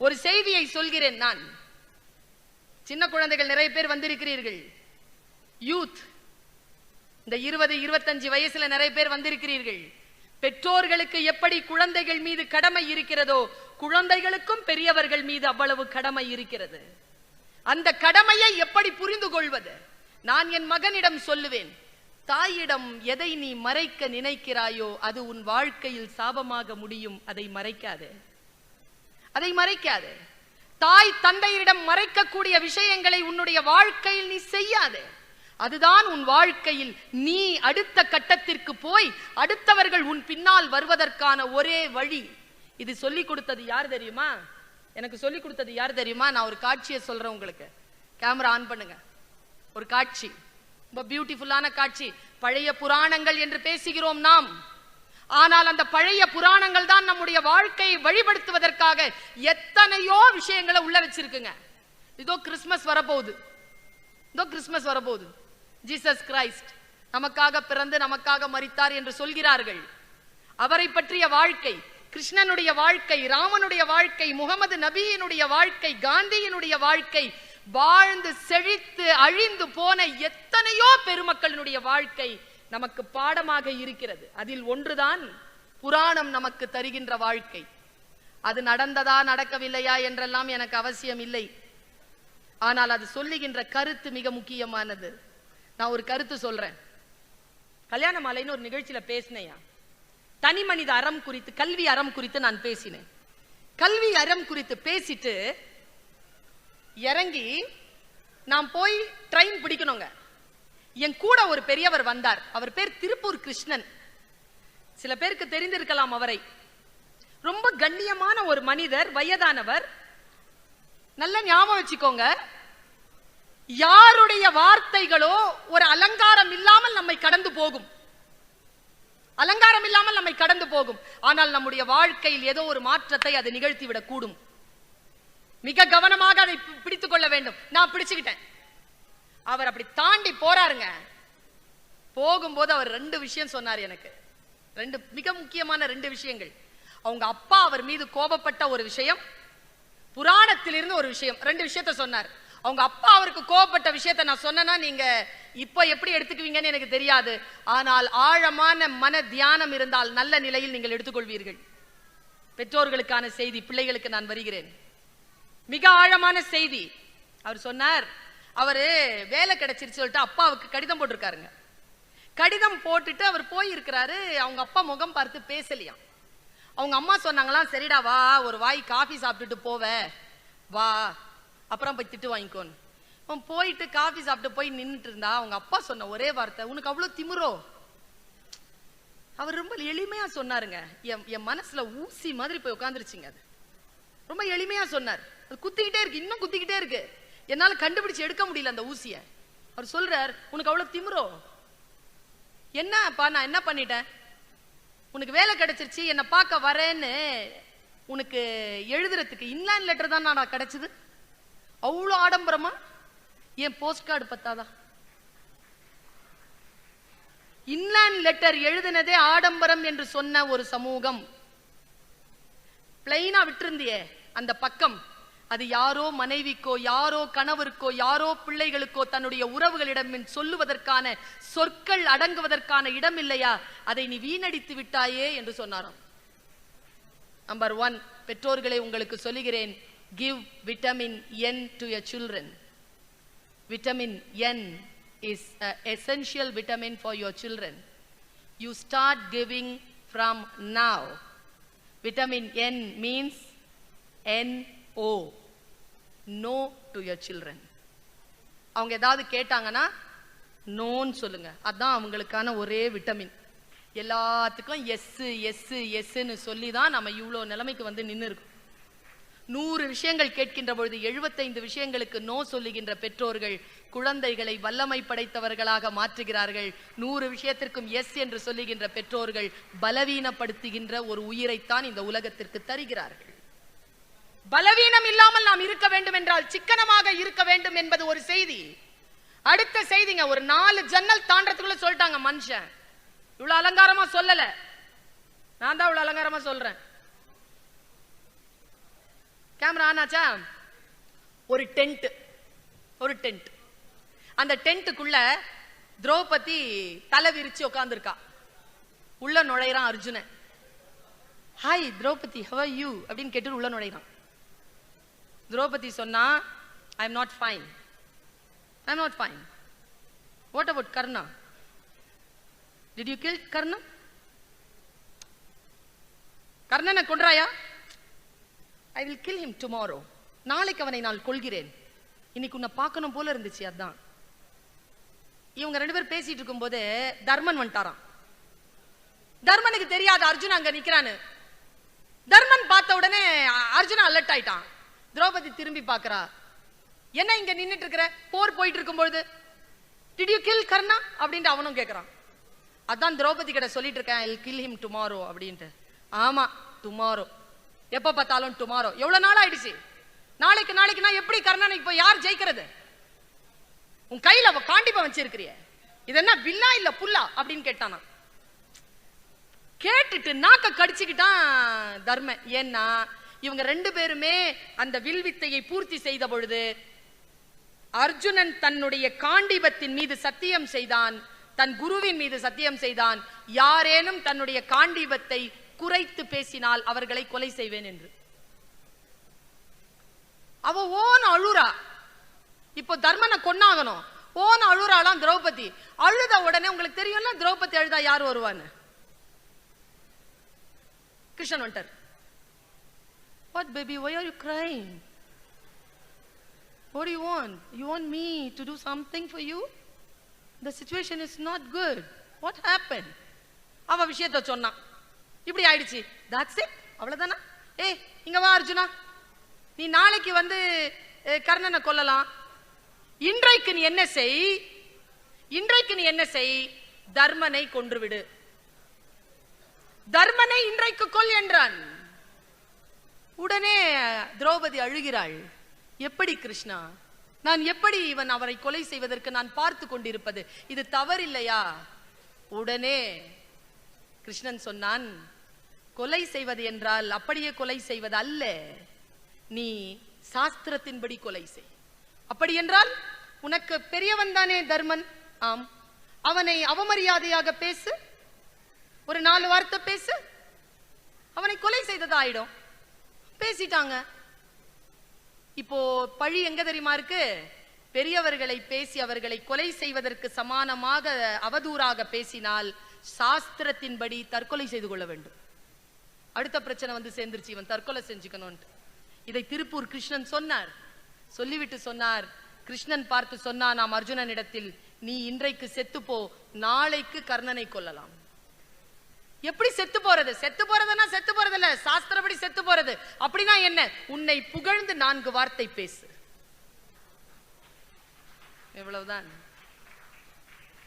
ஒரு செய்தியை சொல்கிறேன். நான் சின்ன குழந்தைகள் நிறைய பேர் வந்திருக்கிறீர்கள். யூத், இந்த 20-25 வயசுல நிறைய பேர் வந்திருக்கிறீர்கள். பெற்றோர்களுக்கு எப்படி குழந்தைகள் மீது கடமை இருக்கிறதோ குழந்தைகளுக்கும் பெரியவர்கள் மீது அவ்வளவு கடமை இருக்கிறது. அந்த கடமையை எப்படி புரிந்து கொள்வது? நான் என் மகனிடம் சொல்லுவேன், தாயிடம் எதை நீ மறைக்க நினைக்கிறாயோ அது உன் வாழ்க்கையில் சாபமாக முடியும். அதை மறைக்காதே, அதை மறைக்காதே. தாய் தந்தையரிடம் மறைக்கக்கூடிய விஷயங்களை உன்னுடைய வாழ்க்கையில் நீ செய்யாதே. அதுதான் உன் வாழ்க்கையில் நீ அடுத்த கட்டத்திற்கு போய் அடுத்தவர்கள் உன் பின்னால் வருவதற்கான ஒரே வழி. இது சொல்லிக் கொடுத்தது யார் தெரியுமா? எனக்கு சொல்லிக் கொடுத்தது யார் தெரியுமா? நான் ஒரு காட்சியை சொல்றேன் உங்களுக்கு. கேமரா ஆன் பண்ணுங்க. ஒரு காட்சி, ரொம்ப பியூட்டிஃபுல்லான காட்சி. பழைய புராணங்கள் என்று பேசுகிறோம் நாம். ஆனால் அந்த பழைய புராணங்கள் தான் நம்முடைய வாழ்க்கையை வழிபடுத்துவதற்காக எத்தனையோ விஷயங்களை உள்ள வச்சிருக்குங்க. இதோ கிறிஸ்துமஸ் வரப்போகுது, இதோ கிறிஸ்துமஸ் வரப்போகுது. ஜீசஸ் கிரைஸ்ட் நமக்காக பிறந்து நமக்காக மரித்தார் என்று சொல்கிறார்கள். அவரை பற்றிய வாழ்க்கை, கிருஷ்ணனுடைய வாழ்க்கை, ராமனுடைய வாழ்க்கை, முகமது நபியினுடைய வாழ்க்கை, காந்தியினுடைய வாழ்க்கை, வாழ்ந்து செழித்து அழிந்து போன எத்தனையோ பெருமக்களினுடைய வாழ்க்கை நமக்கு பாடமாக இருக்கிறது. அதில் ஒன்றுதான் புராணம் நமக்கு தருகின்ற வாழ்க்கை. அது நடந்ததா நடக்கவில்லையா என்றெல்லாம் எனக்கு அவசியம் இல்லை. ஆனால் அது சொல்லுகின்ற கருத்து மிக முக்கியமானது. நான் ஒரு கருத்து சொல்றேன். கல்யாண மாலைன்னு ஒரு நிகழ்ச்சியில பேசினேன். தனி மனித அறம் குறித்து, கல்வி அறம் குறித்து நான் பேசினேன். கல்வி அறம் குறித்து பேசிட்டு இறங்கி நான் போய் ட்ரெயின் பிடிக்கணுங்க. என் கூட ஒரு பெரியவர் வந்தார். அவர் பேர் திருப்பூர் கிருஷ்ணன். சில பேருக்கு தெரிந்திருக்கலாம் அவரை. ரொம்ப கண்ணியமான ஒரு மனிதர், வயதானவர். நல்ல ஞாபகம் வச்சுக்கோங்க, யாருடைய வார்த்தைகளோ ஒரு அலங்காரம் இல்லாமல் நம்மை கடந்து போகும். அலங்காரம் இல்லாமல் நம்மை கடந்து போகும். ஆனால் நம்முடைய வாழ்க்கையில் ஏதோ ஒரு மாற்றத்தை அது நிகழ்த்திவிடக் கூடும். மிக கவனமாக அதை பிடித்துக் கொள்ள வேண்டும். நான் பிடிச்சுக்கிட்டேன். அவர் அப்படி தாண்டி போறாருங்க. போகும்போது அவர் 2 விஷயம் சொன்னார் எனக்கு. 2 மிக முக்கியமான 2 விஷயங்கள். அவங்க அப்பா அவர் மீது கோபப்பட்ட ஒரு விஷயம், புராணத்திலிருந்து ஒரு விஷயம். 2 விஷயத்தை சொன்னார். அவங்க அப்பா அவருக்கு கோபப்பட்ட விஷயத்தை நான் சொன்னேன்னா நீங்க இப்ப எப்படி எடுத்துக்குவீங்கன்னு எனக்கு தெரியாது. ஆனால் ஆழமான மன தியானம் இருந்தால் நல்ல நிலையில் நீங்கள் எடுத்துக்கொள்வீர்கள். பெற்றோர்களுக்கான செய்தி, பிள்ளைகளுக்கு நான் வருகிறேன். மிக ஆழமான செய்தி. அவர் சொன்னார், அவரு வேலை கிடைச்சிருச்சு சொல்லிட்டு அப்பாவுக்கு கடிதம் போட்டிருக்காருங்க. கடிதம் போட்டுட்டு அவர் போயிருக்கிறாரு. அவங்க அப்பா முகம் பார்த்து பேசலையாம். அவங்க அம்மா சொன்னாங்களாம், சரிடா வா, ஒரு வாய் காஃபி சாப்பிட்டுட்டு போவ வா, அப்புறம் போய் திட்டு வாங்கிக்கோன்னு. அவன் போயிட்டு காஃபி சாப்பிட்டு போய் நின்றுட்டு இருந்தா அவங்க அப்பா சொன்ன ஒரே வார்த்தை, உனக்கு அவ்வளவு திமிரோ? அவர் ரொம்ப எளிமையா சொன்னாருங்க. என் மனசுல ஊசி மாதிரி போய் உட்காந்துருச்சுங்க. அது ரொம்ப எளிமையா சொன்னார். அது குத்திக்கிட்டே இருக்கு, இன்னும் குத்திக்கிட்டே இருக்கு. என்னால கண்டுபிடிச்சு எடுக்க முடியல அந்த ஊசிய. அவர் சொல்றார், உனக்கு அவ்வளவு திமிரோ? என்னப்பா நான் என்ன பண்ணிட்டேன்? உனக்கு வேலை கிடைச்சிருச்சு, என்ன பார்க்க வரேன்னு உனக்கு எழுதுறதுக்கு இன்லைன் லெட்டர் தான் நான் கிடைச்சது. அவ்வளவு ஆடம்பரமா? என் போஸ்ட் கார்டு பத்தாதா? இன்லைன் லெட்டர் எழுதினதே ஆடம்பரம் என்று சொன்ன ஒரு சமூகம். பிளைனா விட்டிருந்தியே அந்த பக்கம், அது யாரோ மனைவிக்கோ, யாரோ கணவருக்கோ, யாரோ பிள்ளைகளுக்கோ, தன்னுடைய உறவுகளிடம் சொல்லுவதற்கான சொற்கள் அடங்குவதற்கான இடம் இல்லையா? அதை நீ வீணடித்து விட்டாயே என்று சொன்னாராம். நம்பர் 1, பெற்றோர்களை உங்களுக்கு சொல்லுகிறேன், give vitamin N to your children. vitamin N is an essential vitamin for your children. You start giving from now. Vitamin N means NO, no to your children. அவங்க ஏதாவது கேட்டாங்கன்னா நோன்னு சொல்லுங்க. அதான் அவங்களுக்கான ஒரே விட்டமின். எல்லாத்துக்கும் எஸ் எஸ் எஸ்ன்னு சொல்லி தான் நம்ம இவ்வளோ நிலைமைக்கு வந்து நின்று இருக்கோம். 100 விஷயங்கள் கேட்கின்ற பொழுது 75 விஷயங்களுக்கு நோ சொல்லுகின்ற பெற்றோர்கள் குழந்தைகளை வல்லமை படைத்தவர்களாக மாற்றுகிறார்கள். 100 விஷயத்திற்கும் எஸ் என்று சொல்லுகின்ற பெற்றோர்கள் பலவீனப்படுத்துகின்ற ஒரு உயிரைத்தான் இந்த உலகத்திற்கு தருகிறார்கள். பலவீனம் இல்லாமல் நாம் இருக்க வேண்டும் என்றால் சிக்கனமாக இருக்க வேண்டும் என்பது ஒரு செய்தி. அடுத்த செய்திங்க, ஒரு 4 ஜன்னல் தாண்டறதுக்குள்ள சொல்லிட்டாங்க மனுஷன். இவ்வளவு அலங்காரமா சொல்லல, நான் தான் இவ்வளவு அலங்காரமா சொல்றேன். கேமரா ஆனாச்சா? ஒரு டென்ட், அந்த டென்ட்டுக்குள்ள திரௌபதி தலை விரிச்சு உட்கார்ந்துருக்கா. உள்ள நுழைறான் Arjunan. Hi Draupadi, how are you அப்படின்னு கேட்டு உள்ள நுழைறான். திரௌபதி சொன்னா, I am not fine. What about Karna? Did you kill Karna? கர்ணனை கொன்றாயா? I will kill him tomorrow. நாளைக்கு அவனை நான் கொல்கிறேன். இன்னைக்கு உன்னை பார்க்கணும் போல இருந்துச்சு. அதான் இவங்க 2 பேர் பேசிட்டு இருக்கும் போது தர்மன் வந்துட்டாராம். தர்மனுக்கு தெரியாது அர்ஜுன் அங்க நிக்கிறான்னு. தர்மன் பார்த்த உடனே அர்ஜுன் அலர்ட் ஆயிட்டான். திரௌபதி திரும்பி பார்க்கறா. என்ன இங்க நின்னுட்டு இருக்கிற? போர் போயிட்டு இருக்கும்போது Did you kill Karna அப்படினு அவனும் கேக்குறான். அதான் திரௌபதி கிட்ட சொல்லிட்டு இருக்கேன், I will kill him tomorrow அப்படினு. ஆமா tomorrow, எப்ப பார்த்தாலும் tomorrow. எவ்வளவு நாள் ஆயிடுச்சு? நாளைக்கு நான் எப்படி கர்ணனை இப்ப யார் ஜெயிக்கிறது? உன் கையில காண்டிப்பா வச்சிருக்கிறிய, இது என்ன வில்லா இல்ல புல்லா அப்படின்னு கேட்டானா. கேட்டுட்டு நாக்க கடிச்சுக்கிட்டான் தர்மன். ஏன்னா இவங்க 2 பேருமே அந்த வில்வித்தையை பூர்த்தி செய்த பொழுது அர்ஜுனன் தன்னுடைய காண்டிபத்தின் மீது சத்தியம் செய்தான், தன் குருவின் மீது சத்தியம் செய்தான், யாரேனும் தன்னுடைய காண்டிபத்தை குறைத்து பேசினால் அவர்களை கொலை செய்வேன் என்று. அவ ஓன் அழுறா. இப்போ தர்மனை கொன்னாகணும், ஓன் அழுறாளாம் திரௌபதி. அழுத உடனே உங்களுக்கு தெரியும்ல திரௌபதி அழுதா யார் வருவான்னு? கிருஷ்ணன் வந்துட்டார். What baby, why are you crying? What do you want? You want me to do something for you? The situation is not good. What happened? அவ விஷயத்தை சொன்னா. இப்படி ஆயிடுச்சு. That's it. அவ்வளவுதானா? ஏய் இங்க வா அர்ஜுனா, நீ நாளைக்கு வந்து கர்ணனை கொல்லலாம். இன்றைக்கு நீ என்ன செய்? தர்மனை கொன்றுவிடு. தர்மனை இன்றைக்கு கொல் என்றான். உடனே திரௌபதி அழுகிறாள். எப்படி கிருஷ்ணா, நான் எப்படி அவரை கொலை செய்வதற்கு நான் பார்த்து கொண்டிருப்பது? இது தவறில்லையா? உடனே கிருஷ்ணன் சொன்னான், கொலை செய்வது என்றால் அப்படியே கொலை செய்வது அல்ல, நீ சாஸ்திரத்தின்படி கொலை செய். அப்படி என்றால் உனக்கு பெரியவன் தானே தர்மன், ஆம், அவனை அவமரியாதையாக பேசு, ஒரு 4 வார்த்தை பேசு, அவனை கொலை செய்தது ஆயிடும். பேசிட்டாங்க. இப்போ பழி எங்க தெரியுமா இருக்கு? பெரியவர்களை பேசி அவர்களை கொலை செய்வதற்கு சமானமாக அவதூறாக பேசினால் சாஸ்திரத்தின்படி தற்கொலை செய்து கொள்ள வேண்டும். அடுத்த பிரச்சனை வந்து சேர்ந்துருச்சு, இவன் தற்கொலை செஞ்சுக்கணும். இதை திருப்பூர் கிருஷ்ணன் சொன்னார். சொல்லிவிட்டு சொன்னார், கிருஷ்ணன் பார்த்து சொன்னா, நாம் அர்ஜுனனிடத்தில், நீ இன்றைக்கு செத்துப்போ, நாளைக்கு கர்ணனை கொல்லலாம். எப்படி செத்து போறது? செத்து போறதுன்னா செத்து போறது இல்ல, சாஸ்திரப்படி செத்து போறது. அப்படின்னா என்ன? உன்னை புகழ்ந்து 4 வார்த்தை பேசு, எவ்வளவுதான்.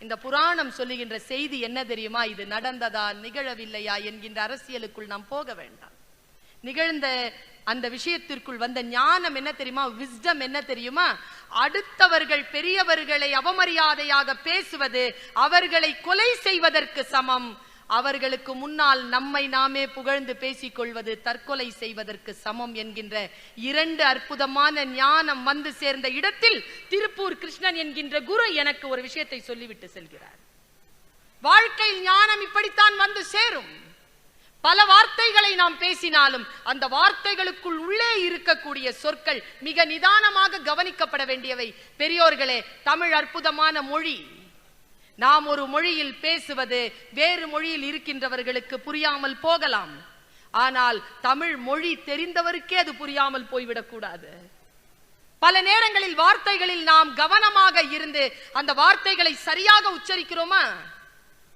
இந்த புராணம் சொல்லுகின்ற செய்தி என்ன தெரியுமா? இது நடந்ததா நிகழவில்லையா என்கின்ற அரசியலுக்குள் நாம் போக வேண்டாம். நிகழ்ந்த அந்த விஷயத்திற்குள் வந்த ஞானம் என்ன தெரியுமா? விஸ்டம் என்ன தெரியுமா? அடுத்தவர்கள் பெரியவர்களை அவமரியாதையாக பேசுவது அவர்களை கொலை செய்வதற்கு சமம். அவர்களுக்கு முன்னால் நம்மை நாமே புகழ்ந்து பேசிக் கொள்வது தற்கொலை செய்வதற்கு சமம் என்கின்ற 2 அற்புதமான ஞானம் வந்து சேர்ந்த இடத்தில் திருப்பூர் கிருஷ்ணன் என்கின்ற குரு எனக்கு ஒரு விஷயத்தை சொல்லிவிட்டு செல்கிறார். வாழ்க்கையில் ஞானம் இப்படித்தான் வந்து சேரும். பல வார்த்தைகளை நாம் பேசினாலும் அந்த வார்த்தைகளுக்குள் உள்ளே இருக்கக்கூடிய சொற்கள் மிக நிதானமாக கவனிக்கப்பட வேண்டியவை. பெரியோர்களே, தமிழ் அற்புதமான மொழி. நாம் ஒரு மொழியில் பேசுவது வேறு மொழியில் இருக்கின்றவர்களுக்கு புரியாமல் போகலாம். ஆனால் தமிழ் மொழி தெரிந்தவருக்கே அது புரியாமல் போய்விடக் கூடாது. பல நேரங்களில் வார்த்தைகளில் நாம் கவனமாக இருந்து அந்த வார்த்தைகளை சரியாக உச்சரிக்கிறோமா?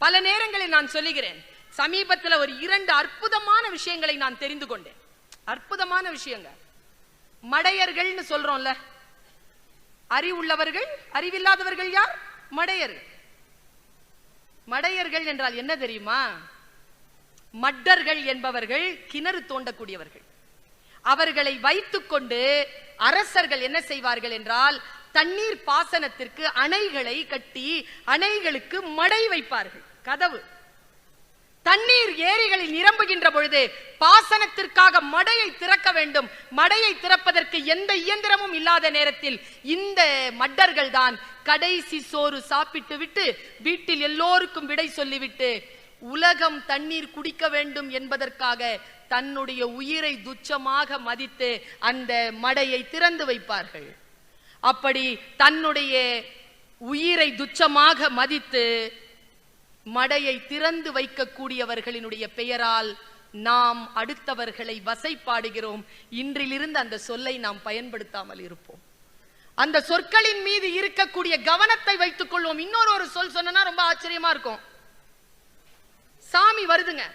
பல நேரங்களில் நான் சொல்லுகிறேன், சமீபத்தில் ஒரு 2 அற்புதமான விஷயங்களை நான் தெரிந்து கொண்டேன். அற்புதமான விஷயங்கள். மடையர்கள்னு சொல்றோம்ல, அறிவுள்ளவர்கள், அறிவில்லாதவர்கள் யார்? மடையர்கள். மடையர்கள் என்றால் என்ன தெரியுமா? மட்டர்கள் என்பவர்கள் கிணறு தோண்டக்கூடியவர்கள். அவர்களை வைத்துக்கொண்டு அரசர்கள் என்ன செய்வார்கள் என்றால், தண்ணீர் பாசனத்திற்கு அணைகளை கட்டி அணைகளுக்கு மடை வைப்பார்கள். கதவு தண்ணீர் ஏரிகளில் நிரம்புகின்ற பொழுது பாசனத்திற்காக மடையை திறக்க வேண்டும். மடையை திறப்பதற்கு எந்த இயந்திரமும் இல்லாத நேரத்தில் இந்த மட்டர்கள் தான் கடைசி சோறு சாப்பிட்டு விட்டு வீட்டில் எல்லோருக்கும் விடை சொல்லிவிட்டு உலகம் தண்ணீர் குடிக்க வேண்டும் என்பதற்காக தன்னுடைய உயிரை துச்சமாக மதித்து அந்த மடையை திறந்து வைப்பார்கள். அப்படி தன்னுடைய உயிரை துச்சமாக மதித்து மடையை திறந்து வைக்கக்கூடியவர்களினுடைய பெயரால் நாம் அடுத்தவர்களை வசைப்பாடுகிறோம். இன்றிலிருந்து அந்த சொல்லை நாம் பயன்படுத்தாமல் இருப்போம். அந்த சொற்களின் மீது இருக்கக்கூடிய கவனத்தை வைத்துக் கொள்வோம். இன்னொரு சொல் சொன்னா ரொம்ப ஆச்சரியமா இருக்கும். சாமி வருதுங்க,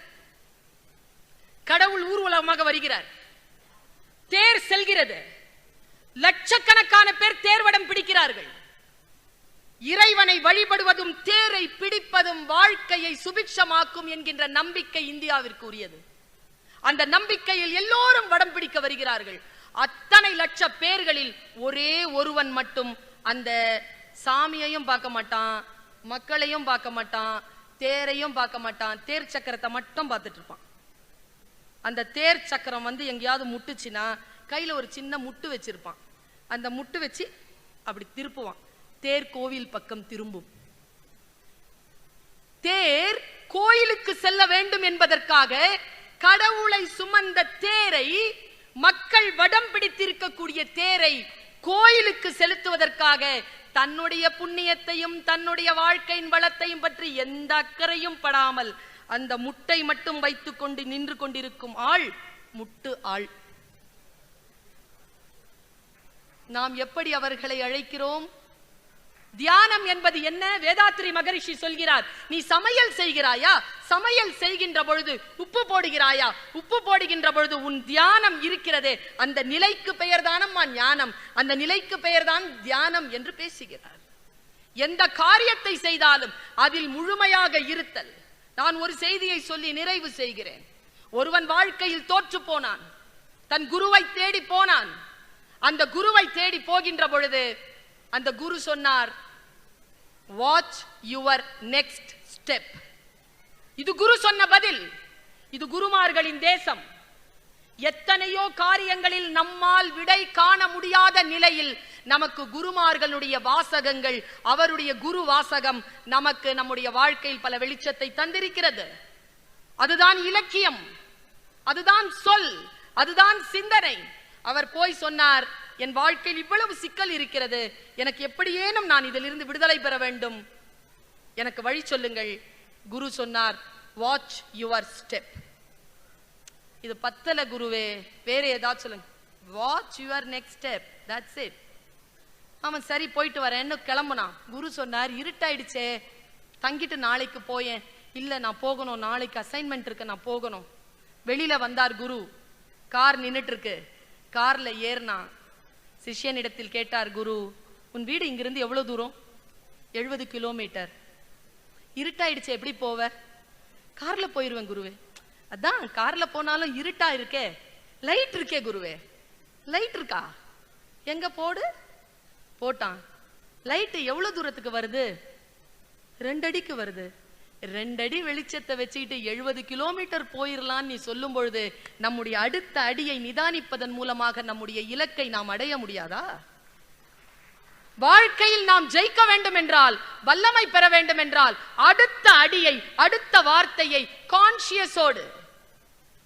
கடவுள் ஊர்வலமாக வருகிறார், தேர் செல்கிறது, லட்சக்கணக்கான பேர் தேர்வடம் பிடிக்கிறார்கள். இறைவனை வழிபடுவதும் தேரை பிடிப்பதும் வாழ்க்கையை சுபிக்ஷமாக்கும் என்கின்ற நம்பிக்கை இந்தியாவிற்கு உரியது. அந்த நம்பிக்கையில் எல்லோரும் வடம் பிடிக்க வருகிறார்கள். அத்தனை லட்ச பேர்களில் ஒரே ஒருவன் மட்டும் அந்த சாமியையும் பார்க்க மாட்டான், மக்களையும் பார்க்க மாட்டான், தேரையும் பார்க்க மாட்டான், தேர் சக்கரத்தை மட்டும் பார்த்துட்டு இருப்பான். அந்த தேர் சக்கரம் எங்கேயாவது முட்டுச்சுன்னா கையில ஒரு சின்ன முட்டு வச்சிருப்பான். அந்த முட்டு வச்சு அப்படி திருப்புவான். தேர் கோவில் பக்கம் திரும்பும். தேர் கோயிலுக்கு செல்ல வேண்டும் என்பதற்காக கடவுளை சுமந்த தேரை, மக்கள் வடம் பிடித்திருக்கக்கூடிய தேரை கோயிலுக்கு செலுத்துவதற்காக தன்னுடைய புண்ணியத்தையும் தன்னுடைய வாழ்க்கையின் வளத்தையும் பற்றி எந்த அக்கறையும் படாமல் அந்த முட்டை மட்டும் வைத்துக் கொண்டு நின்று கொண்டிருக்கும் ஆள் முட்டு ஆள். நாம் எப்படி அவர்களை அழைக்கிறோம்? தியானம் என்பது என்ன? வேதாத்ரி மகரிஷி சொல்கிறார், நீ சமையல் செய்கிறாயா? சமையல் செய்கின்ற பொழுது உப்பு போடுகிறாயா? உப்பு போடுகின்ற பொழுது உன் தியானம் இருக்கிறதே, அந்த நிலைக்கு பெயர் தானம்மா ஞானம், அந்த நிலைக்கு பெயர் தான் தியானம் என்று பேசுகிறார். எந்த காரியத்தை செய்தாலும் அதில் முழுமையாக இருத்தல். நான் ஒரு செய்தியை சொல்லி நிறைவு செய்கிறேன். ஒருவன் வாழ்க்கையில் தோற்று போனான், தன் குருவை தேடி போனான். அந்த குருவை தேடி போகின்ற பொழுது அந்த குரு சொன்னார், வாட்ச் யுவர் நெக்ஸ்ட் ஸ்டெப். இது குரு சொன்ன பதில். இது குருமார்களின் தேசம். எத்தனையோ காரியங்களில் நம்மால் விடை காண முடியாத நிலையில் நமக்கு குருமார்களுடைய வாசகங்கள், அவருடைய குரு வாசகம் நமக்கு நம்முடைய வாழ்க்கையில் பல வெளிச்சத்தை தந்திருக்கிறது. அதுதான் இலக்கியம், அதுதான் சொல், அதுதான் சிந்தனை. அவர் போய் சொன்னார், என் வாழ்க்கையில் இவ்வளவு சிக்கல் இருக்கிறது, எனக்கு எப்படியேனும் நான் இதிலிருந்து விடுதலை பெற வேண்டும், எனக்கு வழி சொல்லுங்கள். குரு சொன்னார், வாட்ச் யுவர் ஸ்டெப். இது பத்தல குருவே, வேற ஏதாவது சொல்லுங்க. Watch your next step, that's it. அவன் சரி போயிட்டு வரேன்னு கிளம்புனான். குரு சொன்னார், இருட்டாயிடுச்சே, தங்கிட்டு நாளைக்கு போயேன். இல்ல நான் போகணும், நாளைக்கு அசைன்மெண்ட் இருக்கு, நான் போகணும். வெளியில வந்தார் குரு, கார் நின்னுட்டு இருக்கு. கார்ல ஏறினான். சிஷ்யனிடத்தில் கேட்டார் குரு, உன் வீடு இங்கிருந்து எவ்வளவு தூரம்? 70 கிலோமீட்டர். இருட்டாயிடுச்சு, எப்படி போவ? கார்ல போயிருவேன் குருவே. அதான் கார்ல போனாலும் இருட்டா இருக்கே, லைட் இருக்கே குருவே. லைட் இருக்கா? எங்க போடு. போட்டான். லைட் எவ்வளவு தூரத்துக்கு வருது? 2 அடிக்கு வருது. 2 அடி வெளிச்சத்தை வச்சுக்கிட்டு 70 கிலோமீட்டர் போயிடலாம் நீ சொல்லும் பொழுது நம்முடைய அடுத்த அடியை நிதானிப்பதன் மூலமாக நம்முடைய இலக்கை நாம் அடைய முடியாதா? வாழ்க்கையில் நாம் ஜெயிக்க வேண்டும் என்றால், வல்லமை பெற வேண்டும் என்றால், அடுத்த அடியை, அடுத்த வார்த்தையை கான்சியஸோடு,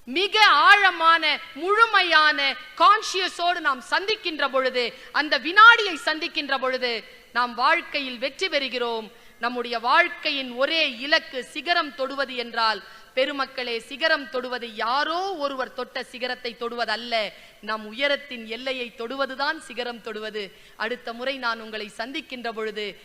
மிக ஆழமான முழுமையான கான்சியஸோடு நாம் சந்திக்கின்ற பொழுது, அந்த வினாடியை சந்திக்கின்ற பொழுது நாம் வாழ்க்கையில் வெற்றி பெறுகிறோம். நம்முடைய வாழ்க்கையின் ஒரே இலக்கு சிகரம் தொடுவது என்றால், பெருமக்களே, சிகரம் தொடுவது யாரோ ஒருவர் தொட்ட சிகரத்தை தொடுவதல்ல, நம் உயரத்தின் எல்லையை தொடுவதுதான் சிகரம் தொடுவது. அடுத்த முறை நான் உங்களை சந்திக்கின்ற பொழுது